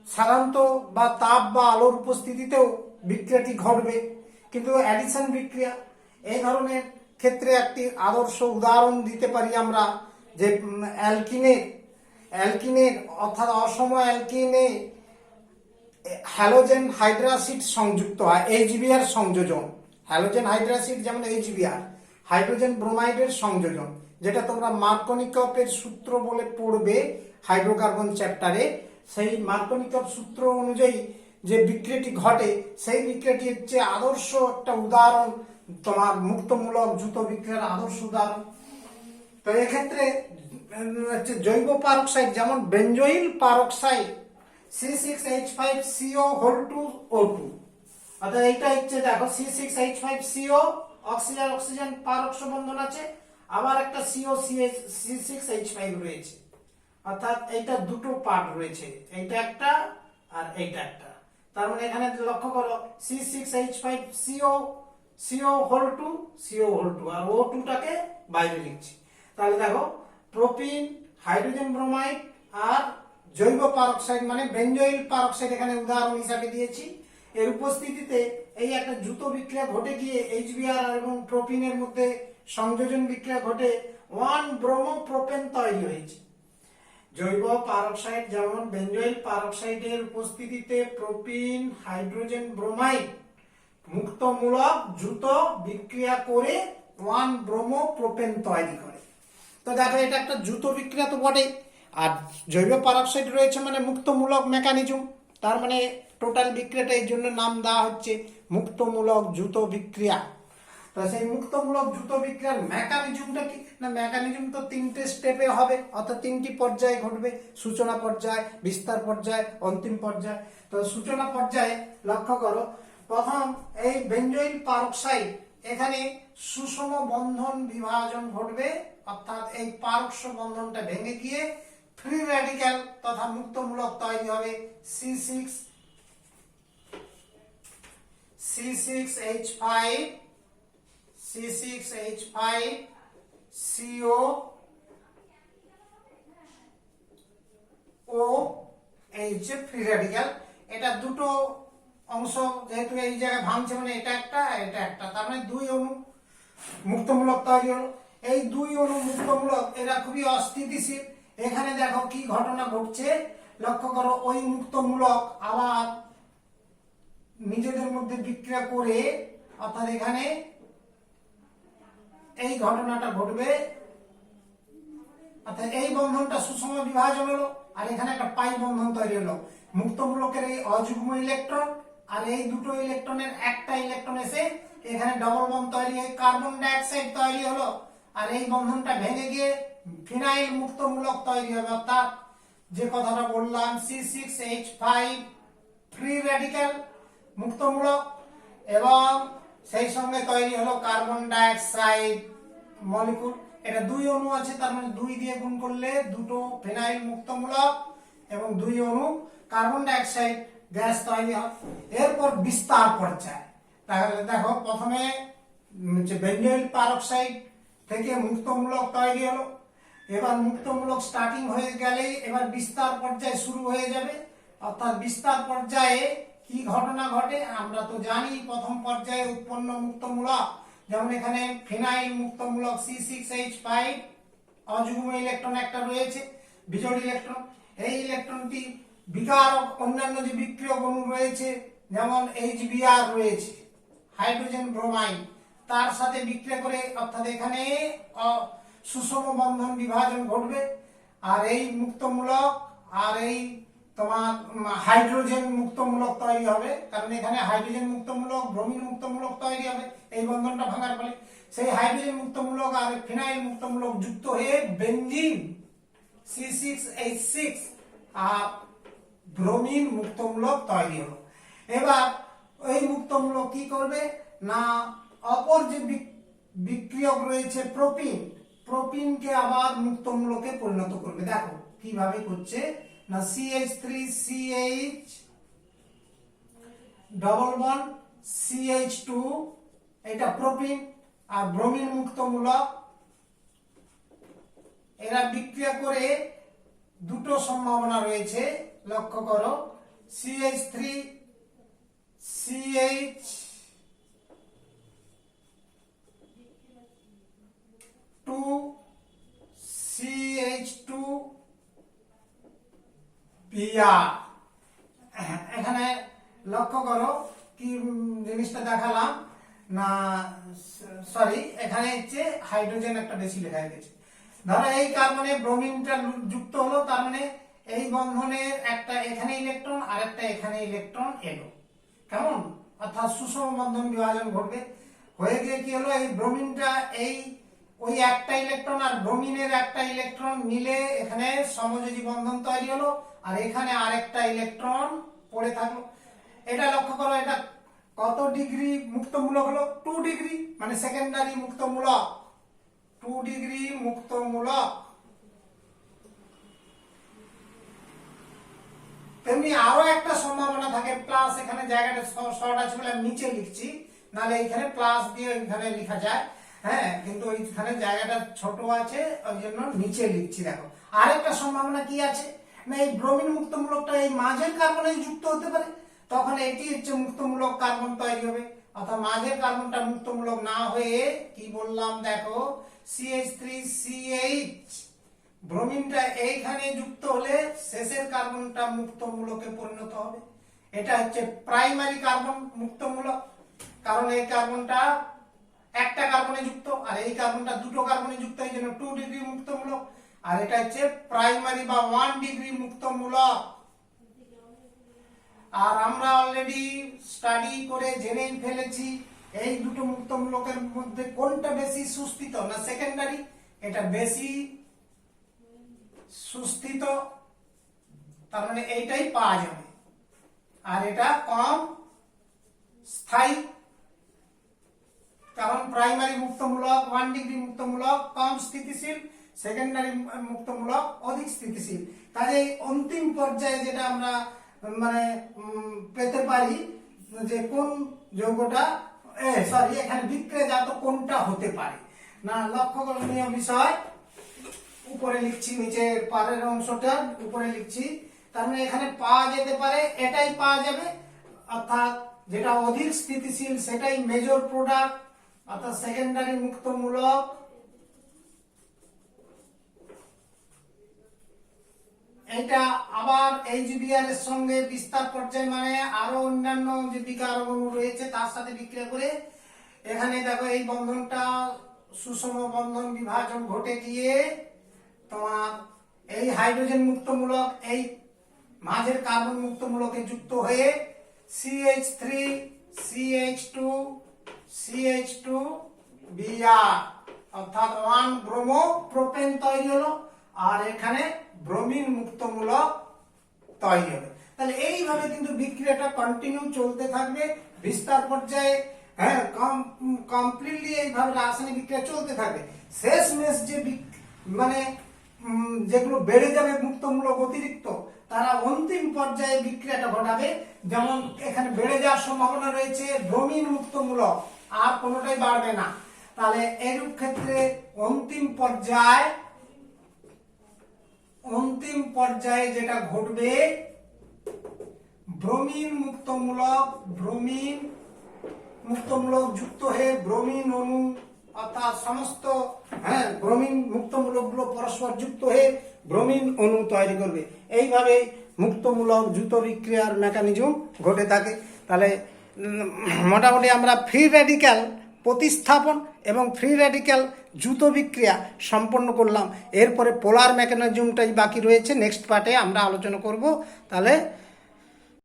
সাধারণত বা তাপ বা আলোর উপস্থিতিতেও বিক্রিয়াটি ঘটবে, কিন্তু অ্যাডিশন বিক্রিয়া এই ধরনের ক্ষেত্রে একটি আদর্শ উদাহরণ দিতে পারি আমরা, যে অ্যালকিনের অর্থাৎ অসম অ্যালকিনে হ্যালোজেন হাইড্রাসিড সংযুক্ত হয়, HBr সংযোজন। হ্যালোজেন হাইড্রাসিড যেমন HBr, হাইড্রোজেন ব্রোমাইডের সংযোজন, যেটা তোমরা মার্কনিকভের সূত্র বলে পড়বে হাইড্রোকার্বন চ্যাপ্টারে। সেই মার্কনিকভ সূত্র অনুযায়ী যে বিক্রিয়াটি ঘটে, সেই বিক্রিয়াটি হচ্ছে আদর্শ একটা উদাহরণ, তোমার মুক্তমূলক দ্রুত বিক্রিয়ার আদর্শ উদাহরণ। তো এক্ষেত্রে হচ্ছে জৈব পারক্সাইড, যেমন বেঞ্জয়িল পারক্সাইড C6H5CO2O2, অর্থাৎ এইটা হচ্ছে দেখো C6H5CO, অক্সিজেন অক্সিজেন পারক্ষ বন্ধন আছে, আবার একটা C6H5 রয়েছে, অর্থাৎ এইটা দুটো পার্ট রয়েছে, এইটা একটা আর এইটা একটা। তার মানে এখানে লক্ষ্য করো CO2 আর O2 টাকে বাইরে লিখছি। তাহলে দেখো, প্রোপিন, হাইড্রোজেন ব্রোমাইড আর জৈব পারক্সাইড মানে বেঞ্জয়িল পারক্সাইড এখানে উদাহরণ হিসাবে দিয়েছি। এর উপস্থিতিতে এই একটা দ্রুত বিক্রিয়া ঘটে গিয়ে HBr এবং প্রোপিনের মধ্যে সংযোজন বিক্রিয়া ঘটে 1 ব্রোমোপ্রোপেন তৈরি হয়েছে। জৈব পারক্সাইড যেমন বেঞ্জয়িল পারক্সাইডের উপস্থিতিতে প্রোপিন, হাইড্রোজেন ব্রোমাইড মুক্তমূলক দ্রুত বিক্রিয়া করে 1 ব্রোমোপ্রোপেন তৈরি করে। তো দেখো, এটা একটা দ্রুত বিক্রিয়া তো বটেই, আর জৈব পারক্সাইড রয়েছে মানে মুক্তমূলক মেকানিজম, তার মানে টোটাল বিক্রিয়াটা এই জন্য নাম দেওয়া হচ্ছে মুক্তমূলক দ্রুত বিক্রিয়া। তো সেই মুক্তমূলক দ্রুত বিক্রিয়ার মেকানিজমটা কি না, মেকানিজম তো তিনটে স্টেপে হবে, অর্থাৎ তিনটি পর্যায়ে ঘটবে: সূচনা পর্যায়, বিস্তার পর্যায়, অন্তিম পর্যায়। তো সূচনা পর্যায়ে লক্ষ্য করো, প্রথম এই বেঞ্জয়িল পারক্সাইড, এখানে সুষম বন্ধন বিভাজন ঘটবে, অর্থাৎ এই পারক্ষ বন্ধনটা ভেঙে গিয়ে ফ্রি র্যাডিক্যাল তথা মুক্তমূলক তৈরি হবে C6H5CO, ফ্রি র্যাডিক্যাল। এটা দুটো অংশ যেহেতু এই জায়গায় ভাঙছে, মানে এটা একটা এটা একটা, তার মানে দুই অণু মুক্তমূলক তৈরি হলো। এই দুই অণু মুক্তমূলক, এরা খুবই অস্থিতিশীল। এখানে দেখো কি ঘটনা ঘটছে, লক্ষ্য করো, ওই মুক্তমূলক আবার নিজেদের মধ্যে বিক্রিয়া করে, অর্থাৎ এখানে এই ঘটনাটা ঘটবে, অর্থাৎ এই বন্ধনটা সুষম বিভাজন হলো, আর এখানে একটা পাই বন্ধন তৈরি হলো। মুক্তমূলকের এই অযুগ্ম ইলেকট্রন আর এই দুটো ইলেকট্রনের একটা ইলেকট্রন এসে এখানে ডবল বন্ড তৈরি হয়ে কার্বন ডাই অক্সাইড তৈরি হলো, আর এই বন্ধনটা ভেঙে গিয়ে ফিনাইল মুক্তমূলক তৈরি হবে, অর্থাৎ যে কথাটা বললাম C6H5 ফ্রি র্যাডিক্যাল মুক্তমূলক, এবং সেই সঙ্গে তৈরি হলো কার্বন ডাই অক্সাইড মলিকুল। এটা দুই অণু আছে, তার মানে 2 দিয়ে গুণ করলে দুটো ফিনাইল মুক্তমূলক এবং 2 অণু কার্বন ডাই অক্সাইড গ্যাস তৈরি হয়। এরপর বিস্তার পর্যায়, তাহলে দেখো, প্রথমে বেঞ্জয়িল পারক্সাইড থেকে মুক্তমূলক তৈরি হলো। এবার মুক্তমূলক স্টার্টিং হয়ে গেলেই এবার বিস্তার পর্যায়ে শুরু হয়ে যাবে। অর্থাৎ বিস্তার পর্যায়ে কি ঘটনা ঘটে আমরা তো জানি, প্রথম পর্যায়ে উৎপন্ন মুক্তমূলক, যেমন এখানে ফিনাইল মুক্তমূলক C6H5 অযুগ্ম ইলেকট্রন একটা রয়েছে, বিজোড় ইলেকট্রন। এই ইলেকট্রনটি বিকারক অন্যান্য যে বিক্রিয়ক অণু রয়েছে যেমন HBr রয়েছে, হাইড্রোজেন ব্রোমাইড, তার সাথে বিক্রিয়া করে, অর্থাৎ এখানে সুষম বন্ধন বিভাজন ঘটবে। আর এই মুক্তমূলক আর এই তোমার হাইড্রোজেন মুক্তমূলক তৈরি হবে, কারণ এখানে হাইড্রোজেন মুক্তমূলক ব্রোমিন মুক্তমূলক তৈরি হবে এই বন্ধনটা ভাঙার ফলে। সেই হাইড্রোজেন মুক্তমূলক আর ফিনাইল মুক্তমূলক যুক্ত হয়ে বেনজিন C6H6 আর ব্রোমিন মুক্তমূলক তৈরি হলো। এবার এই মুক্তমূলক কি করবে না, অপর যে বিক্রিয়ক রয়েছে প্রোপিন, প্রোপিনকে আবার মুক্তমূলকে পরিণত করবে। দেখো কিভাবে করছে না, CH3CH ডবল বন্ড CH2, এটা প্রোপিন আর ব্রোমিন মুক্তমূলক। এরা বিক্রিয়া করে দুটো সম্ভাবনা রয়েছে, লক্ষ্য করো, CH3CH2Br। এখানে লক্ষ্য করো কি জিনিসটা দেখালাম না, সরি এখানে হচ্ছে হাইড্রোজেন একটা বেশি লেখা গেছে। ধরো এই কার্বনে ব্রোমিনটা যুক্ত হলো, তার মানে এই বন্ধনের একটা এখানে ইলেকট্রন আর একটা এখানে ইলেকট্রন এলো, কেমন, অর্থাৎ সুষম বন্ধন বিভাজন ঘটবে। হয়ে গিয়ে কি হলো, এই ব্রোমিনটা এই ওই একটা ইলেকট্রন আর ব্রোমিনের একটা ইলেকট্রন মিলে এখানে সমযোজী বন্ধন তৈরি হলো, আর এখানে আরেকটা ইলেকট্রন পড়ে থাকলো। এটা লক্ষ্য করো, এটা কত ডিগ্রি মুক্তমূলক হলো, 2 ডিগ্রি, মানে সেকেন্ডারি মুক্তমূলক, 2 ডিগ্রি মুক্তমূলক। তেমনি আরো একটা সম্ভাবনা থাকে, প্লাস, এখানে জায়গাটা শর্ট আছে বলে আমি নিচে লিখছি, নাহলে এখানে প্লাস দিয়ে এখানে লেখা যায়, হ্যাঁ, কিন্তু ওইখানে জায়গাটা ছোট আছে ওই জন্য নিচে লিখছি। দেখো আরেকটা সম্ভাবনা কি আছে না, এই ব্রোমিন মুক্তমূলকটা এই মাঝের কার্বনে যুক্ত হতে পারে, তখন এটি হচ্ছে মুক্তমূলক কার্বন তৈরি হবে। অর্থাৎ মাঝের কার্বনটা মুক্তমূলক না হয়ে কি বললাম দেখো, CH3CH ব্রোমিনটা এইখানে যুক্ত হলে শেষের কার্বনটা মুক্তমূলকে পরিণত হবে। এটা হচ্ছে প্রাইমারি কার্বন মুক্তমূলক, কারণ এই কার্বনটা একটা কার্বনে যুক্ত আর এই কার্বনটা দুটো কার্বনে যুক্ত, এই জন্য 2 ডিগ্রি মুক্তমূলক। আর এটা হচ্ছে প্রাইমারি বা 1 ডিগ্রি মুক্তমূলক। আর আমরা অলরেডি স্টাডি করে জেনেই ফেলেছি এই দুটো মুক্তমূলকের মধ্যে কোনটা বেশি সুস্থিত না সেকেন্ডারি, এটা বেশি সুস্থিত, তার মানে এইটাই পাওয়া যাবে। আর এটা কম স্থায়ী, কারণ প্রাইমারি মুক্তমূলক 1 ডিগ্রি মুক্তমূলক কম স্থিতিশীল, সেকেন্ডারি মুক্তমূলক অধিক স্থিতিশীল। কাজেই অন্তিম পর্যায়ে যেটা আমরা মানে পেতে পারি যে কোন যৌগটা সরি এখানে বিক্রিয়াজাত কোনটা হতে পারে না, লক্ষ্য করণীয় বিষয়, উপরে লিখছি, নিচের পারের অংশটা উপরে লিখছি, তার মানে এখানে পাওয়া যেতে পারে, এটাই পাওয়া যাবে, অর্থাৎ যেটা অধিক স্থিতিশীল সেটাই মেজর প্রোডাক্ট, অর্থাৎ সেকেন্ডারি মুক্তমূলক। এটা আবার HBr এর সঙ্গে বিস্তার পর্যায়ে, মানে আরো অন্যান্য যে বিকারক অণু রয়েছে তার সাথে বিক্রিয়া করে এখানে দেখো এই বন্ধনটা সুষম বন্ধন বিভাজন ঘটে গিয়ে তোমার এই হাইড্রোজেন মুক্তমূলক এই মাঝের কার্বন মুক্তমূলকে যুক্ত হয়ে CH3CH2CH2Br অর্থাৎ 1 ব্রোমো প্রোপেন তৈরি হলো, আর এখানে ব্রোমিন মুক্তমূলক তৈরি হবে। তাহলে এইভাবে কিন্তু বিক্রিয়াটা কন্টিনিউ চলতে থাকবে বিস্তার পর্যায়ে, হ্যাঁ, কমপ্লিটলি এইভাবে রাসায়নিক বিক্রিয়া চলতে থাকবে। শেষমেশ যে মানে যেগুলো বেড়ে যাবে মুক্তমূলক অতিরিক্ত, তারা অন্তিম পর্যায়ে বিক্রিয়াটা ঘটাবে। যেমন এখানে বেড়ে যাওয়ার সম্ভাবনা রয়েছে ব্রোমিন মুক্তমূলক, আর কোনোটাই বাড়বে না, তাহলে এরূপ ক্ষেত্রে অন্তিম পর্যায়ে যেটা ঘটবে, ব্রোমিন মুক্তমূলক যুক্ত হয়ে ব্রোমিন অণু অর্থাৎ সমস্ত ব্রোমিন মুক্তমূলকগুলো পরস্পর যুক্ত হয়ে ব্রোমিন অণু তৈরি করবে। এইভাবে মুক্তমূলক যুত বিক্রিয়ার মেকানিজম ঘটে থাকে। তাহলে মোটামুটি আমরা ফ্রি রেডিক্যাল প্রতিস্থাপন এবং ফ্রি রেডিক্যাল যুত বিক্রিয়া সম্পন্ন করলাম। এরপরে পোলার মেকানিজমটাই বাকি রয়েছে, নেক্সট পার্টে আমরা আলোচনা করব। তাহলে